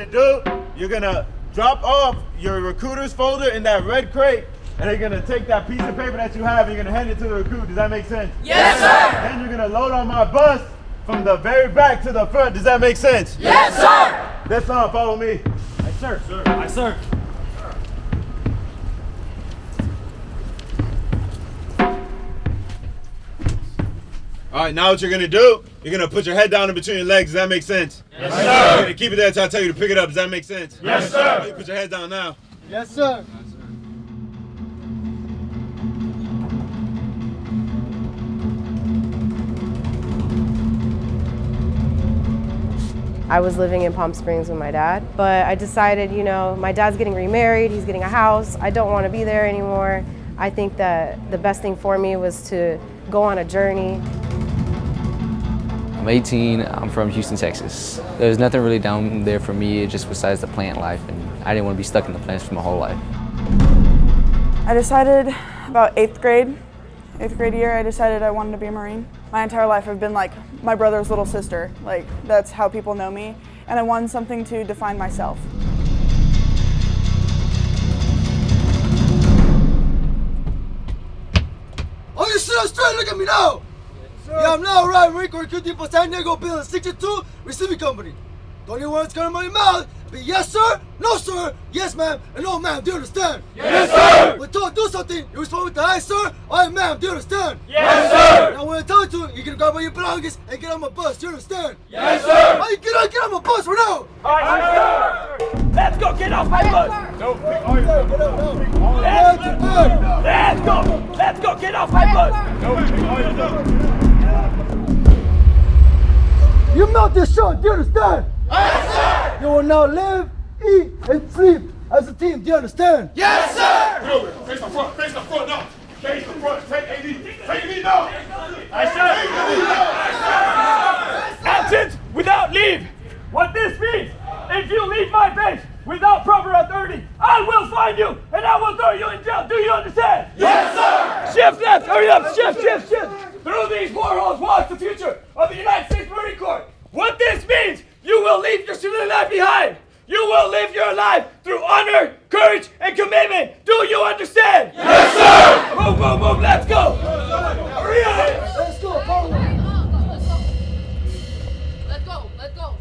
gonna do, you're gonna drop off your recruiter's folder in that red crate, and you're gonna take that piece of paper that you have and you're gonna hand it to the recruit. Does that make sense? Yes, sir! Then you're gonna load on my bus from the very back to the front. Does that make sense? Yes, sir! That's all, follow me. Yes, sir. Sir. Yes, sir. All right, now what you're gonna do, you're gonna put your head down in between your legs. Does that make sense? Yes, sir. You're gonna keep it there until I tell you to pick it up. Does that make sense? Yes, sir. You put your head down now. Yes, sir. I was living in Palm Springs with my dad, but I decided, you know, my dad's getting remarried, he's getting a house, I don't want to be there anymore. I think that the best thing for me was to go on a journey. I'm 18, I'm from Houston, Texas. There's nothing really down there for me just besides the plant life, and I didn't want to be stuck in the plants for my whole life. I decided about eighth grade year, I decided I wanted to be a Marine. My entire life I've been like my brother's little sister. Like, that's how people know me. And I wanted something to define myself. Oh, you sit up straight, look at me now! Yeah, I'm now right, Marine Corps recruiting for San Diego, building 62 receiving company. The only words coming out of my mouth be yes sir, no sir, yes ma'am, and no ma'am, do you understand? Yes, sir. When told to do something, you respond with the aye sir, aye ma'am, do you understand? Yes, sir. Now when I tell you to, you're gonna grab all your belongings and get on my bus, do you understand? Yes, sir. Hey, get on my bus right now! Aye, sir. Let's go, get off my bus. No, Let's go, get off my bus. You melt this shot, do you understand? Yes, sir. You will now live, eat, and sleep as a team, do you understand? Yes, sir. Face the front now. Face the front, take AD now. Aye, sir. Absence without leave. What this means, if you leave my base without proper authority, I will find you and I will throw you in jail. Do you understand? Yes, sir. Shift left, hurry up, shift. Through these warholes walks the future of the United States Marine Corps. What this means, you will leave your civilian life behind. You will live your life through honor, courage, and commitment. Do you understand? Yes, sir. Move, let's go. Hurry up. Let's go, follow me. Let's go.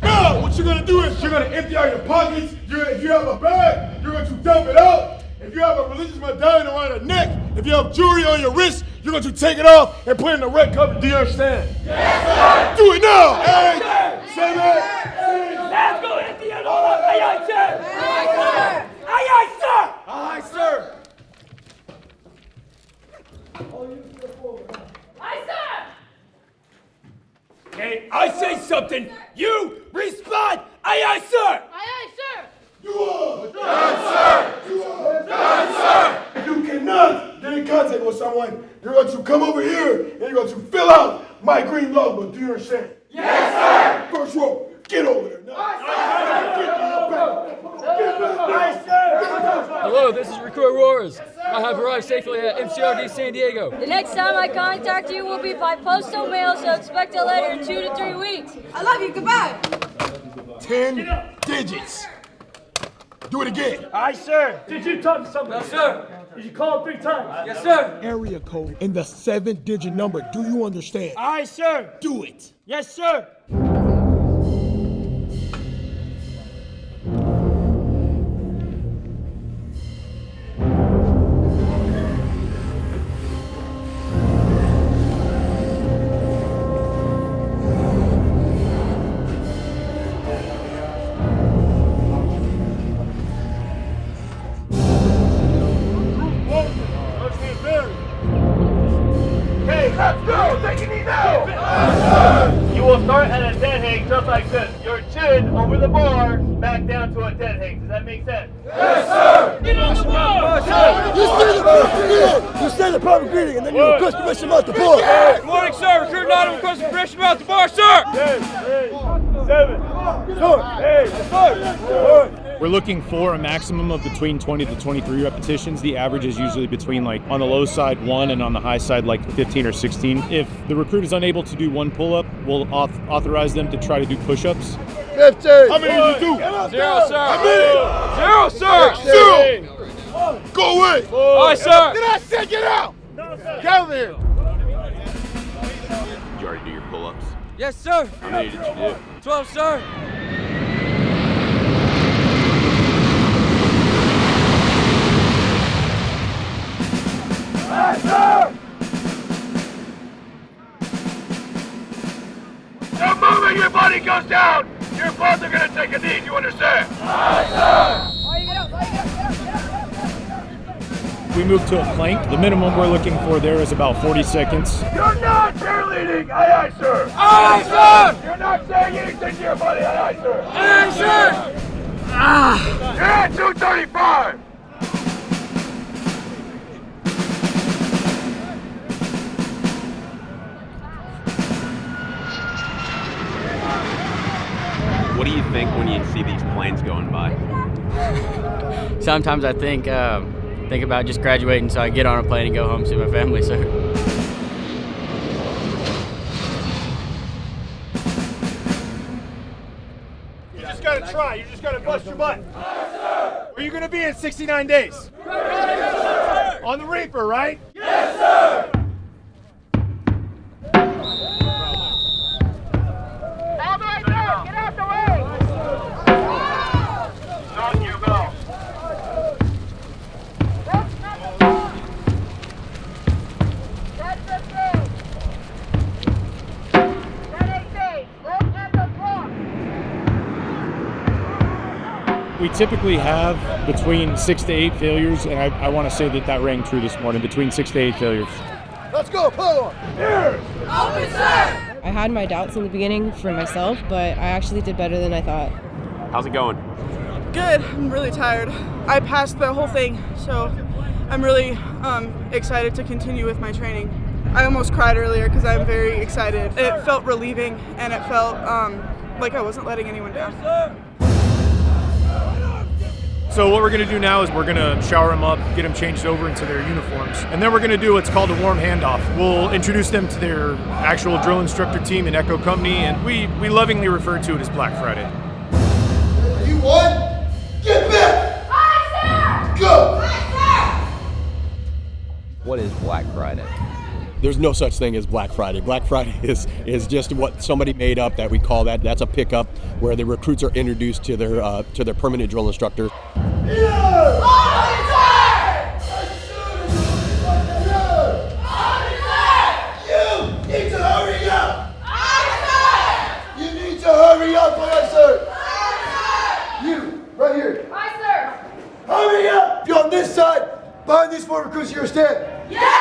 Now, what you're gonna do is you're gonna empty out your pockets. If you have a bag, you're going to dump it out. If you have a religious medallion around your neck, if you have jewelry on your wrist, you're going to take it off and put it in the red cup. Do you understand? Yes, sir. Do it now. 8, 7, 6. Let's go empty it all up. Aye, sir. Aye, sir. Aye, sir. Aye, sir. Okay, I say something, you respond. Aye, sir. You are. Yes, sir. You are. Yes, sir. If you cannot get in contact with someone, you're going to come over here and you're going to fill out my green logbook. Do you understand? Yes, sir. First row, get over there now. Hello, this is Recruit Roars. I have arrived safely at MCRD San Diego. The next time I contact you will be by postal mail, so expect a letter in 2 to 3 weeks. I love you. Goodbye. 10 digits. Do it again. Aye, sir. Did you talk to somebody? Yes, sir. Did you call 3 times? Yes, sir. Area code and the 7-digit number. Do you understand? Aye, sir. Do it. Yes, sir. Let's go! Take a knee now! You will start at a dead hang just like this. Your chin over the bar, back down to a dead hang. Does that make sense? Yes, sir! Get on the bar! You say the proper greeting and then you request permission about the board. Good morning, sir. Recruit item requesting permission about the bar, sir. 10, 8, 7, 8, We're looking for a maximum of between 20 to 23 repetitions. The average is usually between, like, on the low side 1 and on the high side like 15 or 16. If the recruit is unable to do 1 pull-up, we'll authorize them to try to do push-ups. 50. How many did you do? 0, sir. How many? 0, sir. 0. Go away. All right, sir. Did I say get out? Get over here. Did you already do your pull-ups? Yes, sir. How many did you do? 12, sir. Yes, sir. The moment your body goes down, your bones are going to take a knee. Do you understand? Yes, sir. We move to a plank. The minimum we're looking for there is about 40 seconds. You're not cheerleading. Aye, aye, sir. Aye, sir. You're not saying anything to your body. Aye, aye, sir. Aye, sir. You're at 235. What do you think when you see these planes going by? Sometimes I think about just graduating so I get on a plane and go home to my family, sir. You just got to try. You just got to bust your butt. Where are you going to be in 69 days? On the Reaper, right? Yes, sir. All the way down. Get out the way. On you go. That's the thing. That ain't safe. Don't have the block. We typically have between 6 to 8 failures, and I want to say that rang true this morning, between 6 to 8 failures. Let's go. Pull on. Here. Open, sir. I had my doubts in the beginning for myself, but I actually did better than I thought. How's it going? Good. I'm really tired. I passed the whole thing, so I'm really excited to continue with my training. I almost cried earlier because I'm very excited. It felt relieving, and it felt like I wasn't letting anyone down. So what we're going to do now is we're going to shower them up, get them changed over into their uniforms, and then we're going to do what's called a warm handoff. We'll introduce them to their actual drill instructor team in Echo Company, and we lovingly refer to it as Black Friday. You won. Get back. Aye, sir. Go. Aye, What is Black Friday? There's no such thing as Black Friday. Black Friday is just what somebody made up that we call that. That's a pickup where the recruits are introduced to their permanent drill instructor. Yeah. You need to hurry up. You need to hurry up, sir. You, right here. Aye, sir. Hurry up. You're on this side. Behind these 4 recruits, you're stand. Yes, sir.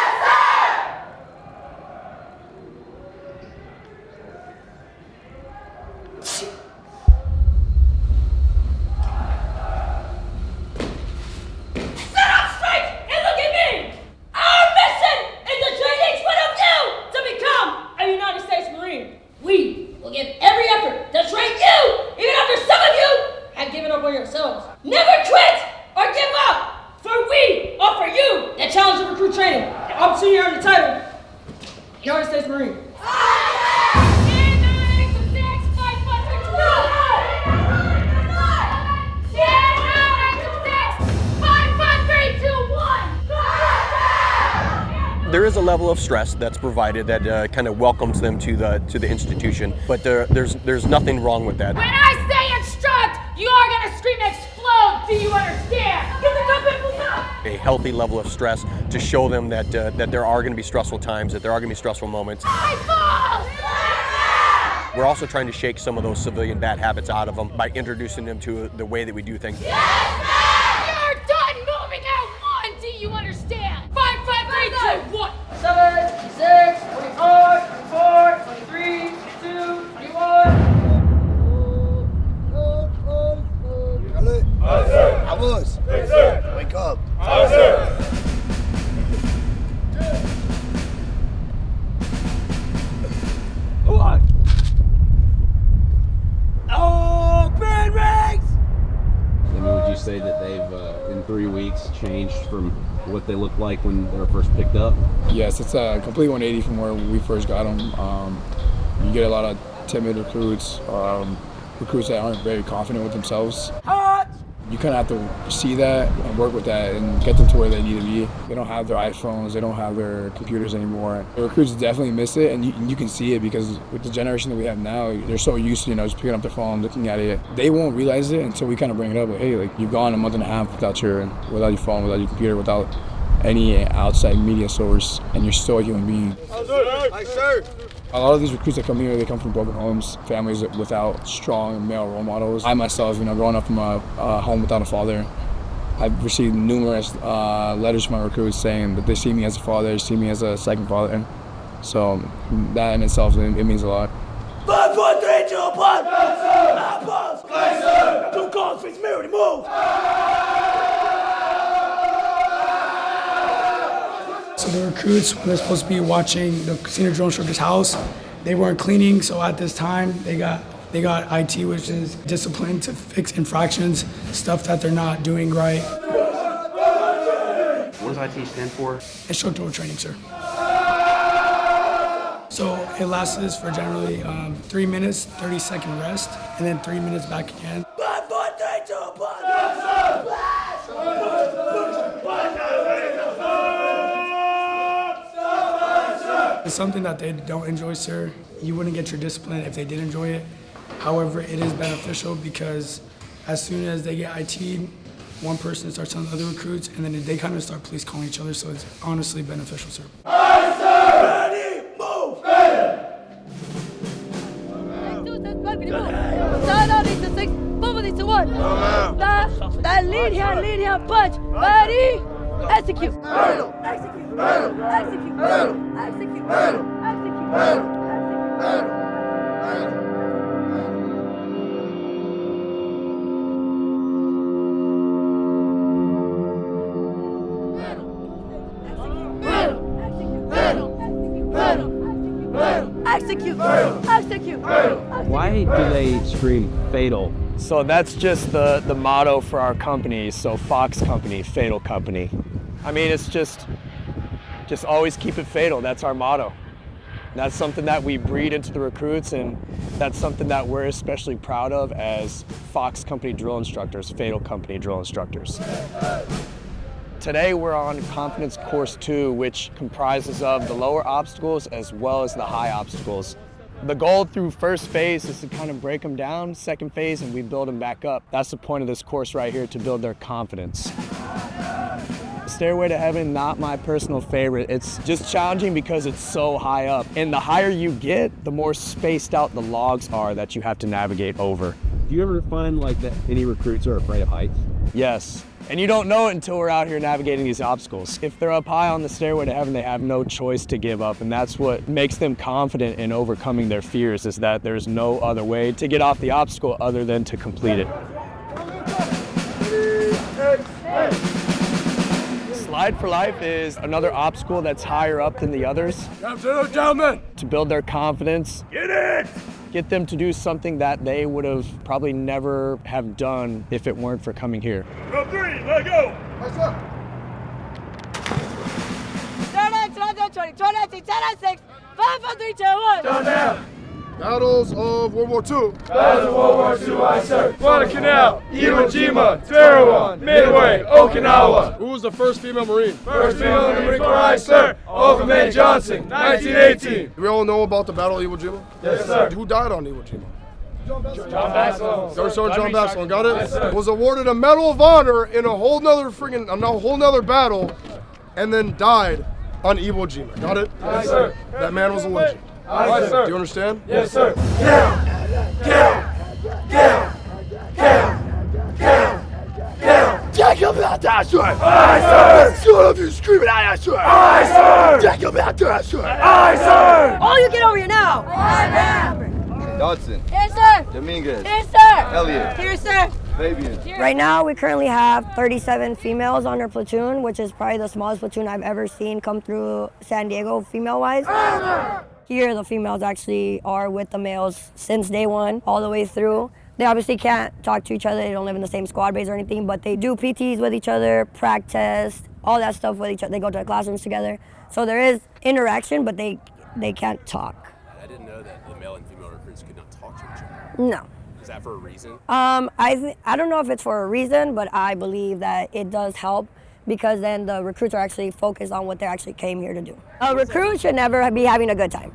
There is a level of stress that's provided that kind of welcomes them to the institution, but there's nothing wrong with that. When I say instruct, you are going to scream explode. Do you understand? Get the dumb people up. A healthy level of stress to show them that there are going to be stressful times, that there are going to be stressful moments. We're also trying to shake some of those civilian bad habits out of them by introducing them to the way that we do things. Yes, sir! You're done moving at one. Do you understand? 5, 5, 3, 2, 1. 7, 6, 24, 24, 23, 22, 21. I was. Yes, sir. Wake up. Yes, sir. Open ranks! I mean, would you say that they've, in 3 weeks, changed from what they looked like when they were first picked up? Yes, it's a complete 180 from where we first got them. You get a lot of timid recruits. recruits that aren't very confident with themselves. You kind of have to see that and work with that and get them to where they need to be. They don't have their iPhones, they don't have their computers anymore. The recruits definitely miss it, and you can see it because with the generation that we have now, they're so used to, just picking up their phone, looking at it. They won't realize it until we kind of bring it up. Like, hey, like, you've gone a month and a half without your phone, without your computer, without any outside media source, and you're still a human being. A lot of these recruits that come here, they come from broken homes, families without strong male role models. I myself, growing up from a home without a father, I've received numerous letters from my recruits saying that they see me as a father, they see me as a second father. So that in itself, it means a lot. 5, 4, 3, 2, 1. Pause. Two calls, face mirror, move. So the recruits, when they're supposed to be watching the senior drill instructor's house, they weren't cleaning, so at this time they got IT, which is discipline to fix infractions, stuff that they're not doing right. What does IT stand for? Instructional training, sir. So it lasts us for generally 3 minutes, 30-second rest, and then 3 minutes back again. 5, 4, 3, 2, 1. It's something that they don't enjoy, sir. You wouldn't get your discipline if they did enjoy it. However, it is beneficial because as soon as they get IT'd, one person starts telling other recruits, and then they kind of start police calling each other, so it's honestly beneficial, sir. Aye, sir! Ready, move! That lead hand, punch. Ready? Execute. Execute. Why do they scream fatal? So that's just the motto for our company. So Fox Company, Fatal Company. I mean, it's just always keep it fatal. That's our motto. That's something that we breed into the recruits, and that's something that we're especially proud of as Fox Company drill instructors, Fatal Company drill instructors. Today we're on Confidence Course 2, which comprises of the lower obstacles as well as the high obstacles. The goal through first phase is to kind of break them down, second phase, and we build them back up. That's the point of this course right here, to build their confidence. Stairway to Heaven, not my personal favorite. It's just challenging because it's so high up. And the higher you get, the more spaced out the logs are that you have to navigate over. Do you ever find like that any recruits are afraid of heights? Yes. And you don't know it until we're out here navigating these obstacles. If they're up high on the Stairway to Heaven, they have no choice to give up, and that's what makes them confident in overcoming their fears, is that there's no other way to get off the obstacle other than to complete it. Slide for Life is another obstacle that's higher up than the others. Gentlemen! To build their confidence. Get it! Get them to do something that they would have probably never have done if it weren't for coming here. Go 3, let go! Nice up. 20, 10, 6, 5, 4, 3, 2, 1. Down, down. Battles of World War II. Battles of World War II, I served. Guadalcanal, Iwo Jima, Tarawa, Midway, Okinawa. Who was the first female Marine? First female in the Marine Corps, I served. Olga May Johnson, 1918. Do we all know about the Battle of Iwo Jima? Yes, sir. Who died on Iwo Jima? John Basslow. First Sergeant John Basslow, got it? Yes, sir. Was awarded a Medal of Honor in a whole nother battle, and then died on Iwo Jima. Got it? Yes, sir. That man was a legend. Yes, sir. Do you understand? Yes, sir. Take him out there, sir! Aye, sir! School of you screaming at us, sir! Aye, sir! Take him out there, sir! Aye, sir! All you get over here now. Dodson. Yes, sir. Dominguez. Yes, sir. Elliot. Here, sir. Fabian. Right now, we currently have 37 females on our platoon, which is probably the smallest platoon I've ever seen come through San Diego female-wise. Here, the females actually are with the males since day one, all the way through. They obviously can't talk to each other. They don't live in the same squad base or anything, but they do PTs with each other, practice, all that stuff with each other. They go to the classrooms together. So there is interaction, but they can't talk. I didn't know that the male and female recruits could not talk to each other. No. that for a reason? I don't know if it's for a reason, but I believe that it does help because then the recruits are actually focused on what they actually came here to do. A recruit should never be having a good time.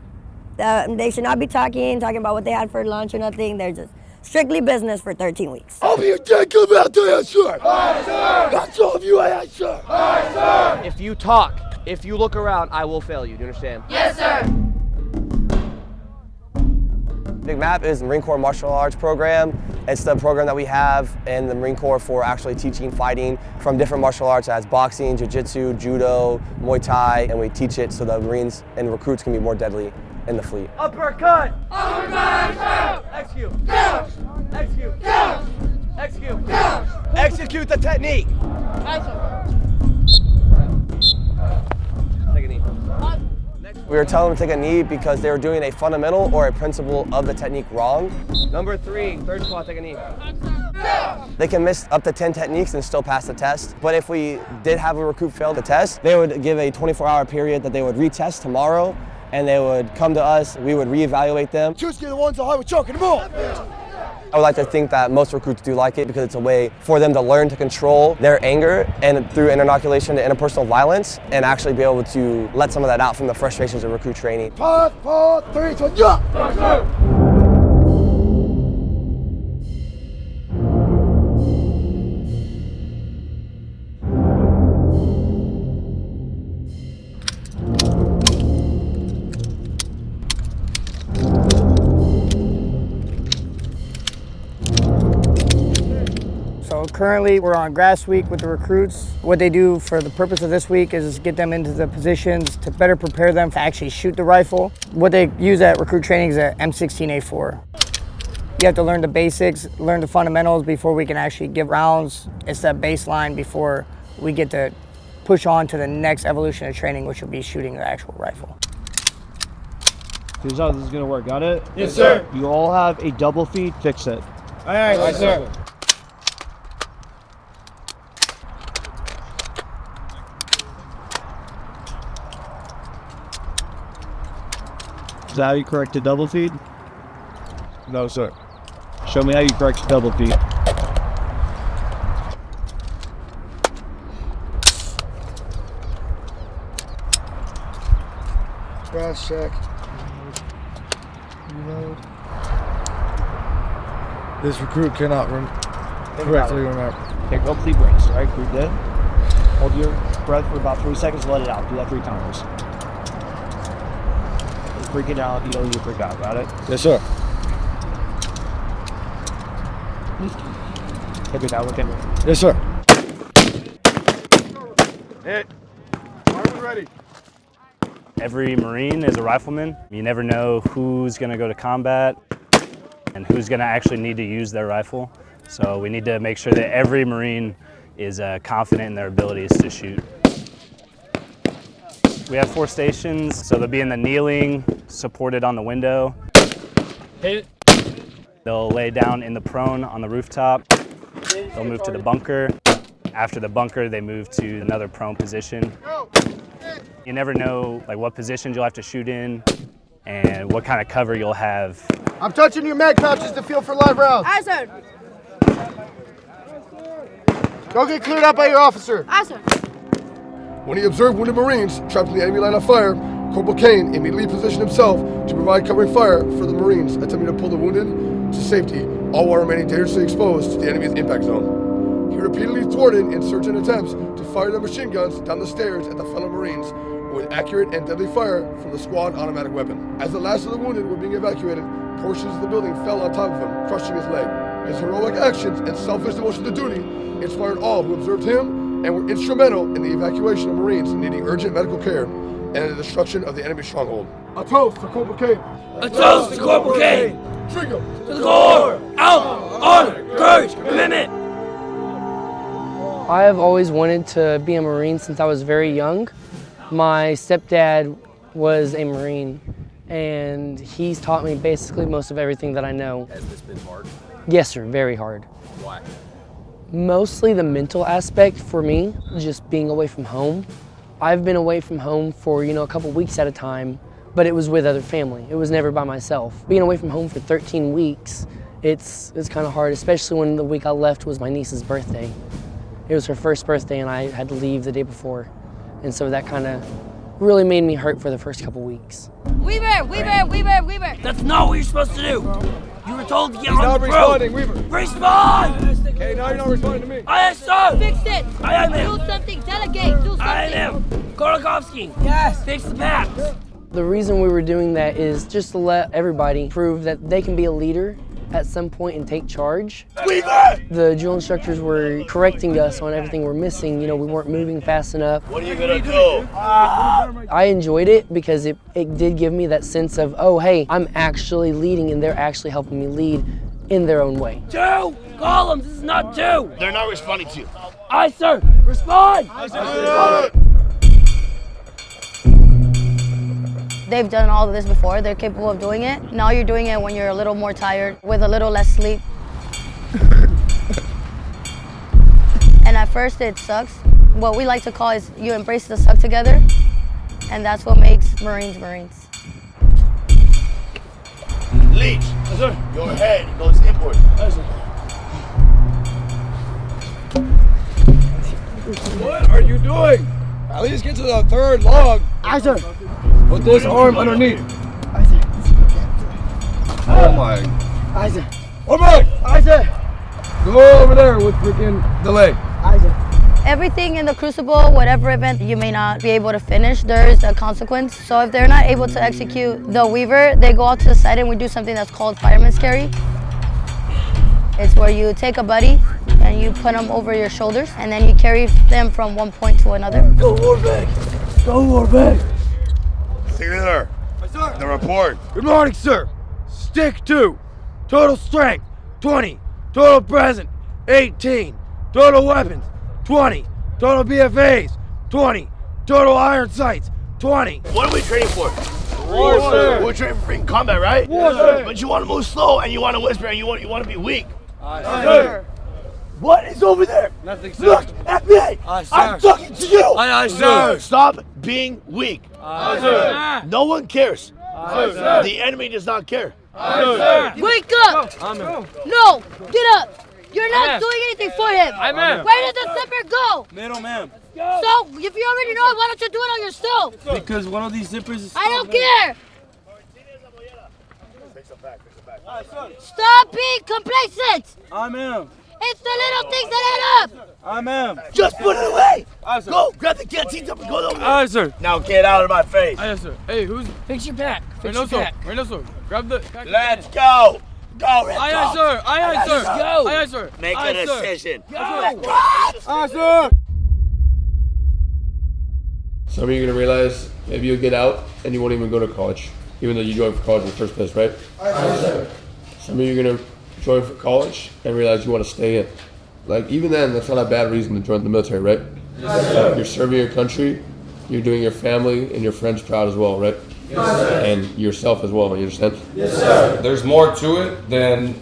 They should not be talking about what they had for lunch or nothing. They're just strictly business for 13 weeks. I'll be a dick about that, sir. Aye, sir. That's all of you, aye, sir. Aye, sir. If you talk, if you look around, I will fail you. Do you understand? Yes, sir. MCMAP is the Marine Corps Martial Arts program. It's the program that we have in the Marine Corps for actually teaching fighting from different martial arts as boxing, jiu-jitsu, judo, Muay Thai, and we teach it so the Marines and recruits can be more deadly in the fleet. Uppercut! Uppercut! Execute! Couch! Execute! Couch! Execute! Couch! Execute the technique! Take a knee. We were telling them to take a knee because they were doing a fundamental or a principle of the technique wrong. Number 3, third squat, take a knee. They can miss up to 10 techniques and still pass the test. But if we did have a recruit fail the test, they would give a 24-hour period that they would retest tomorrow, and they would come to us, we would reevaluate them. Just get the ones that I was choking them all. I would like to think that most recruits do like it because it's a way for them to learn to control their anger and through inoculation to interpersonal violence and actually be able to let some of that out from the frustrations of recruit training. 5, 4, 3, 2, 1, yeah! So currently we're on grass week with the recruits. What they do for the purpose of this week is get them into the positions to better prepare them to actually shoot the rifle. What they use at recruit training is an M16A4. You have to learn the basics, learn the fundamentals before we can actually give rounds. It's that baseline before we get to push on to the next evolution of training, which will be shooting the actual rifle. Here's how this is gonna work, got it? Yes, sir. You all have a double feed, fix it. All right, yes, sir. Is that how you correct a double feed? No, sir. Show me how you correct a double feed. Cross check. Reload. This recruit cannot correctly remember. Okay, go complete breaks, all right? You're good. Hold your breath for about 3 seconds, let it out. Do that 3 times. You're freaking out, you don't need to freak out, got it? Yes, sir. Take it out, look at me. Yes, sir. Hit. Arms ready. Every Marine is a rifleman. You never know who's gonna go to combat and who's gonna actually need to use their rifle. So we need to make sure that every Marine is confident in their abilities to shoot. We have 4 stations, so they'll be in the kneeling, supported on the window. Hit. They'll lay down in the prone on the rooftop. They'll move to the bunker. After the bunker, they move to another prone position. You never know like what positions you'll have to shoot in and what kind of cover you'll have. I'm touching your mag pouches to feel for live rounds. Aye, sir. Go get cleared out by your officer. Aye, sir. When he observed wounded Marines trapped in the enemy line of fire, Corporal Kane immediately positioned himself to provide covering fire for the Marines attempting to pull the wounded to safety, all while remaining dangerously exposed to the enemy's impact zone. He repeatedly thwarted insurgent attempts to fire their machine guns down the stairs at the fellow Marines with accurate and deadly fire from the squad automatic weapon. As the last of the wounded were being evacuated, portions of the building fell on top of him, crushing his leg. His heroic actions and selfless devotion to duty inspired all who observed him and were instrumental in the evacuation of Marines needing urgent medical care and the destruction of the enemy stronghold. A toast to Corporal Kane. A toast to Corporal Kane. Trigger. To the Corps. Out. Honor. Courage. Commitment. I have always wanted to be a Marine since I was very young. My stepdad was a Marine, and he's taught me basically most of everything that I know. Has this been hard? Yes, sir, very hard. Why? Mostly the mental aspect for me, just being away from home. I've been away from home for, a couple weeks at a time, but it was with other family. It was never by myself. Being away from home for 13 weeks it's kind of hard, especially when the week I left was my niece's birthday. It was her first birthday and I had to leave the day before. And so that kind of really made me hurt for the first couple weeks. Weaver, Weaver, Weaver, Weaver. That's not what you're supposed to do. You were told to get He's on not the responding, road. Weaver. Respond! Okay, now you're not responding to me. I am so. Fix it. I am Do him. something. Delegate. Do something. I am. Kolakovsky. Yes. Fix the maps. The reason we were doing that is just to let everybody prove that they can be a leader at some point and take charge. Weaver! The drill instructors were correcting us on everything we're missing. You know, we weren't moving fast enough. What are you gonna do? I enjoyed it because it did give me that sense of, oh, hey, I'm actually leading and they're actually helping me lead in their own way. 2 columns. This is not 2. They're not responding to you. Aye, sir. Respond. They've done all of this before. They're capable of doing it. Now you're doing it when you're a little more tired, with a little less sleep. And at first it sucks. What we like to call is you embrace the suck together. And that's what makes Marines Marines. Leech, Yes, sir. your head goes inward. Yes, sir. What are you doing? At least get to the 3rd log. Aye, sir. Put this arm underneath. Aye, sir. Oh my. Aye, sir. Oh my! Aye, sir. Go over there with freaking the leg. Aye, sir. Everything in the Crucible, whatever event you may not be able to finish, there is a consequence. So if they're not able to execute the Weaver, they go out to the side and we do something that's called fireman's carry. It's where you take a buddy and you put them over your shoulders and then you carry them from one point to another. Go, Warbeck. Go, Warbeck. Signature. The report. Good morning, sir. Stick 2. Total strength, 20. Total present, 18. Total weapons, 20. Total BFAs, 20. Total iron sights, 20. What are we training for? War, sir. We're training for freaking combat, right? War, sir. But you want to move slow and you want to whisper and you want to be weak. Sir. What is over there? Nothing, sir. Look at me. Aye, sir. I'm talking to you. Aye, sir. Stop being weak. Aye, sir. No one cares. Aye, sir. The enemy does not care. Aye, sir. Wake up! No, get up! You're not doing anything for him. Amen. Where did the zipper go? Middle, ma'am. So, if you already know it, why don't you do it on yourself? Because one of these zippers is. I don't care. Stop being complacent. Amen. It's the little things that add up. Amen. Just put it away. Aye, sir. Go, grab the canteen up and go over there. Aye, sir. Now get out of my face. Aye, sir. Hey, who's? Fix your pack. Fix Reynoso. your pack. Reynoso. Grab the. Let's go. Go, Red Aye, Top. sir. Aye, sir. Go. Aye, sir. Make Aye, a sir. decision. Go. Aye, sir. Some of you are gonna realize maybe you'll get out and you won't even go to college, even though you joined for college in the first place, right? Aye, sir. Some of you are gonna join for college and realize you want to stay in. Like even then, that's not a bad reason to join the military, right? Yes, sir. You're serving your country, you're doing your family and your friends proud as well, right? Yes, sir. And yourself as well. You understand? Yes, sir. There's more to it than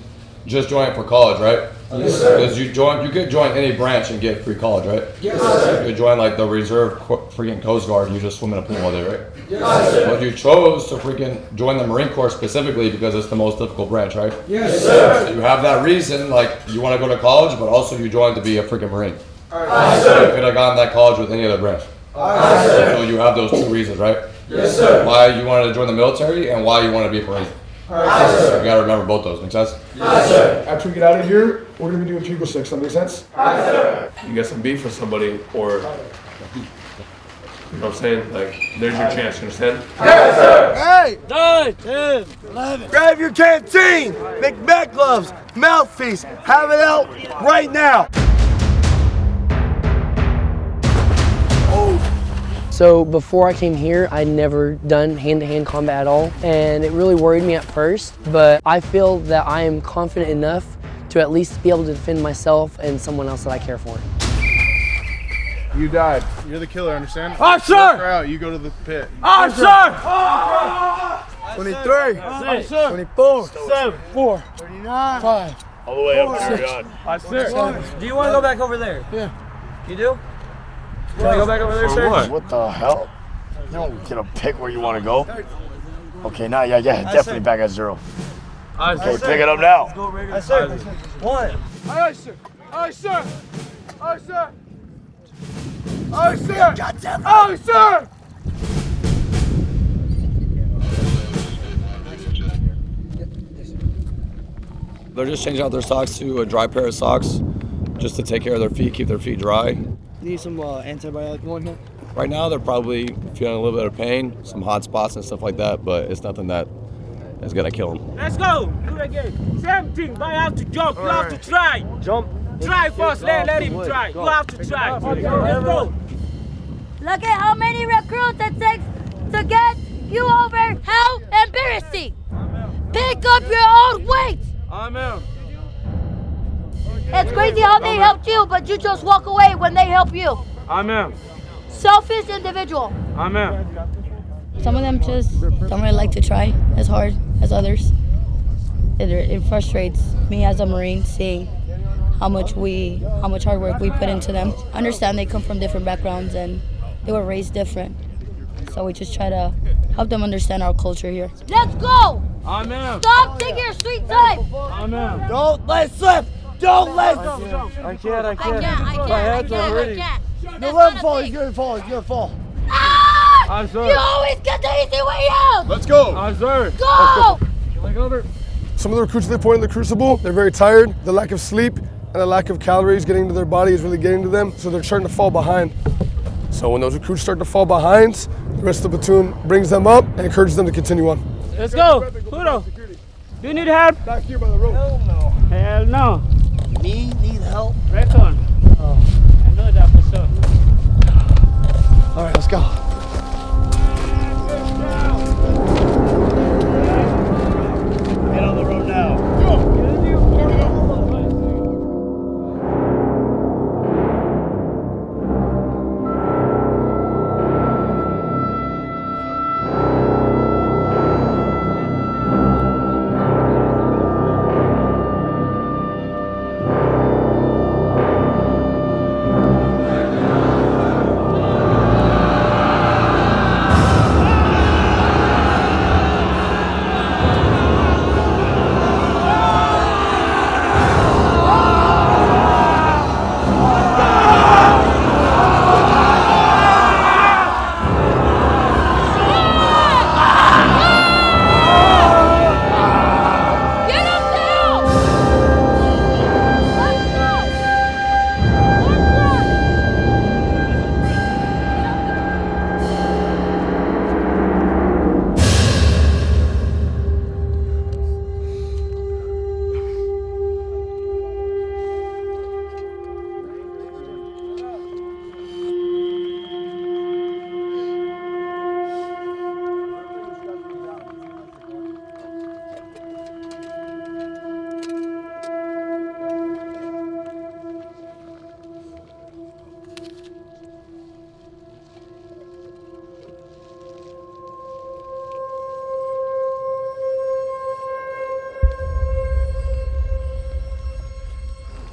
just joining for college, right? Yes, sir. Because you could join any branch and get free college, right? Yes, sir. You could join like the reserve freaking Coast Guard and you just swim in a pool all day, right? Yes, sir. But you chose to freaking join the Marine Corps specifically because it's the most difficult branch, right? Yes, sir. So you have that reason, like you want to go to college, but also you joined to be a freaking Marine. Aye, You sir. could have gone to that college with any other branch. Aye, sir. So you have those two reasons, right? Yes, sir. Why you wanted to join the military and why you want to be a Marine. Aye, You sir. gotta remember both those. Make sense? Yes, sir. After we get out of here, we're gonna be doing Pugil 6. That makes sense? Aye, sir. You get some beef with somebody, or you know what I'm saying? Like there's your chance. You understand? Yes, sir. Hey! 9, 10, 11. Grab your canteen. Make back gloves, mouthpiece. Have it out right now. So before I came here, I'd never done hand-to-hand combat at all, and it really worried me at first, but I feel that I am confident enough to at least be able to defend myself and someone else that I care for. You died. You're the killer, understand? Aye, sir. Out. You go to the pit. Aye, sir. 23, 24, 7, 4, 39, 5. All the way up to your gun. Aye, sir. Do you want to go back over there? Yeah. You do? You want to go back over there, sir? What the hell? You don't get to pick where you want to go. Okay, now, yeah, definitely back at 0. Okay, pick it up now. Aye, sir. 1. Aye, sir. Aye, sir. Aye, sir. Aye, sir. Aye, sir. They're just changing out their socks to a dry pair of socks just to take care of their feet, keep their feet dry. Need some antibiotic going here? Right now, they're probably feeling a little bit of pain, some hot spots and stuff like that, but it's nothing that is going to kill them. Let's go. Do it again. Same thing, but you have to jump. You have to try. Jump. Try first, let him try. You have to try. Let's go. Look at how many recruits it takes to get you over. How embarrassing. Pick up your own weight. Amen. It's crazy how they helped you, but you just walk away when they help you. Amen. Selfish individual. Amen. Some of them just don't really like to try as hard as others. It frustrates me as a Marine seeing how much hard work we put into them. I understand they come from different backgrounds and they were raised different. So we just try to help them understand our culture here. Let's go! Amen. Stop taking your sweet time! Amen. Don't let it slip! Don't let it slip! I can't. I can't. No, let him fall. He's gonna fall. He's gonna fall. Ah! Aye, sir. You always get the easy way out! Let's go. Aye, sir. Go! Some of the recruits they point in the Crucible, they're very tired. The lack of sleep and the lack of calories getting into their body is really getting to them, so they're starting to fall behind. So when those recruits start to fall behind, the rest of the platoon brings them up and encourages them to continue on. Let's go. Pluto. Do you need help? Back here by the road. Hell no. Hell no. Me need help? Reckon. Oh. I know that for sure. All right, let's go. Get on the road now.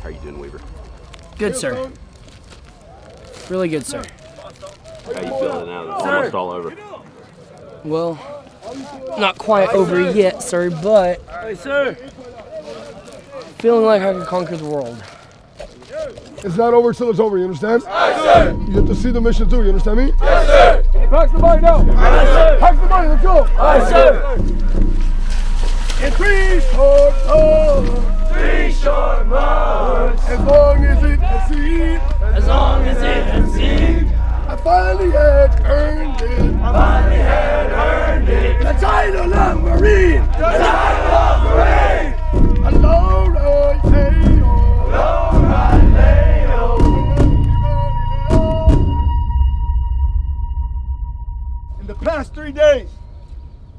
How are you doing, Weaver? Good, sir. Really good, sir. How you feeling now that it's almost all over? Well, not quite over yet, sir, but Hey, sir. feeling like I can conquer the world. It's not over till it's over, you understand? Aye, sir. You have to see the mission through, you understand me? Yes, sir. Pack the money now! Aye, sir. Pack the money, let's go! Aye, sir. Increase hard, Three short months. as long as it has seen. As long as it has seen. I finally had earned it. I finally had earned it. The title of Marine. The title of Marine. Alone I lay on. Lord, I lay In the past 3 days,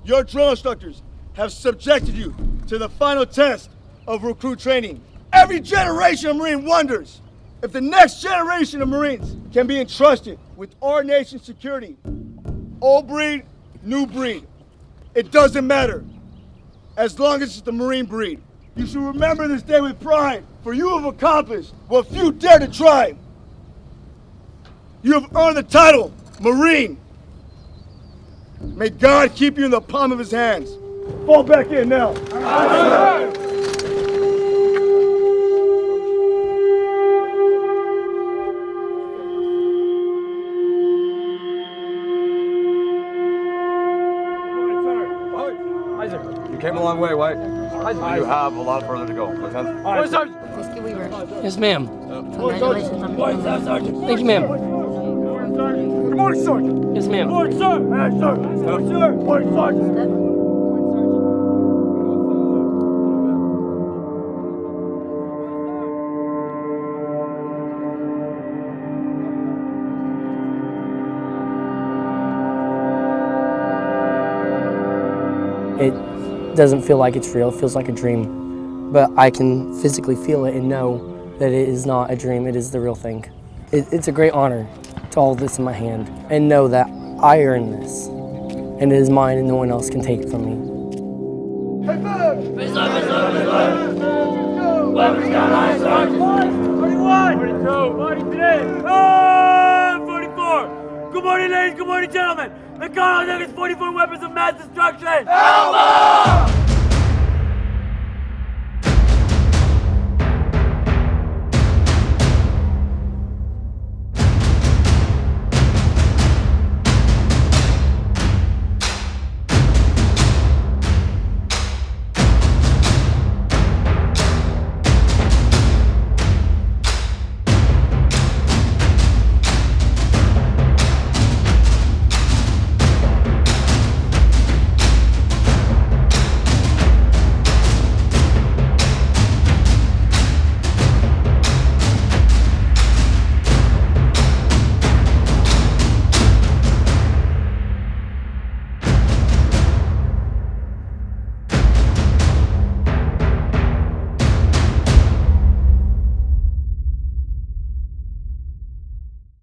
your drill instructors have subjected you to the final test of recruit training. Every generation of Marine wonders if the next generation of Marines can be entrusted with our nation's security. Old breed, new breed. It doesn't matter, as long as it's the Marine breed. You should remember this day with pride, for you have accomplished what few dare to try. You have earned the title, Marine. May God keep you in the palm of his hands. Fall back in now. You came a long way, White. You have a lot further to go, Lieutenant. Whiskey Weaver. Yes, ma'am. Congratulations on being on. Thank you, ma'am. Good morning, Sergeant. Yes, ma'am. Good morning, sir. Hey, sir. Good sir. Good morning, Sergeant. It doesn't feel like it's real, it feels like a dream. But I can physically feel it and know that it is not a dream, it is the real thing. It's a great honor to hold this in my hand and know that I earned this. And it is mine and no one else can take it from me. Hey, man! Face up, face up, face up! Weapons got high, Sergeant! 41! 42, 43, 44! Good morning, ladies, good morning, gentlemen! The Colonel has 44 weapons of mass destruction! Elbow!